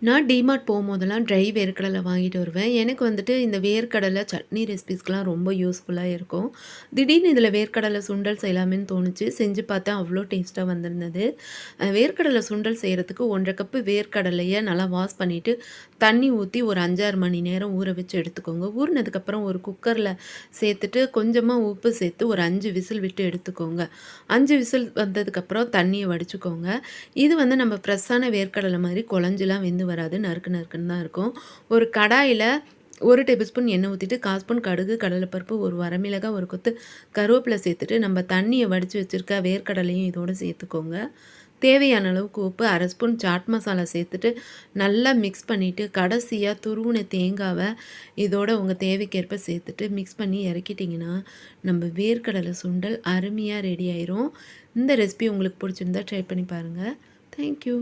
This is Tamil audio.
நான் டிமார்ட் போகும்போதெல்லாம் ட்ரை வேர்க்கடலை வாங்கிட்டு வருவேன். எனக்கு வந்துட்டு இந்த வேர்க்கடலை சட்னி ரெசிபீஸ்க்குலாம் ரொம்ப யூஸ்ஃபுல்லா இருக்கும். திடீர்னு இதில வேர்க்கடலை சுண்டல் செய்யலாமேன்னு தோணுச்சு. செஞ்சு பார்த்தேன் அவ்ளோ டேஸ்ட்டா வந்திருந்தது. வேர்க்கடலை சுண்டல் செய்றதுக்கு 1 1/2 கப்பு வேர்க்கடலைய நல்லா வாஷ் பண்ணிட்டு, தண்ணி ஊத்தி ஒரு 5, 6 மணி நேரம் ஊற வச்சு எடுத்துக்கோங்க. ஊறினதுக்கப்புறம் ஒரு குக்கர்ல சேர்த்துட்டு கொஞ்சமா உப்பு சேர்த்து ஒரு 5 விசில் விட்டு எடுத்துக்கோங்க. 5 விசில் வந்ததுக்கப்புறம் தண்ணிய வடிச்சுக்கோங்க. இது வந்து நம்ம ஃப்ரெஷ்ஷான வேர்க்கடலை மாரி குழஞ்சுலாம் வெந்து வராது. நறுக்கு நறுக்குன்னு தான் இருக்கும். ஒரு கடாயில 1 டேபிள் ஸ்பூன் எண்ணெய் ஊத்திட்டு, 1/4 ஸ்பூன் கடுகு, கடலைப்பருப்பு, ஒரு வரமிளகாய், ஒரு கொத்து கருவேப்பிலை சேர்த்துட்டு, நம்ம தண்ணிய வடிச்சு வச்சிருக்க வேர்க்கடலையும் இதோட சேர்த்துக்கோங்க. தேவையான அளவுக்கு உப்பு, 1/2 ஸ்பூன் சாட் மசாலா சேர்த்துட்டு, நல்லா மிக்ஸ் பண்ணிட்டு, கடைசியா துருவுன தேங்காவ இதோட உங்க தேவைக்கேற்ப சேர்த்துட்டு, மிக்ஸ் பண்ணி இறக்கிட்டீங்கன்னா, நம்ம வேர்க்கடலை சுண்டல் அருமையா ரெடி ஆயிரும். இந்த ரெசிபி உங்களுக்கு பிடிச்சிருந்தா ட்ரை பண்ணி பாருங்க. Thank you.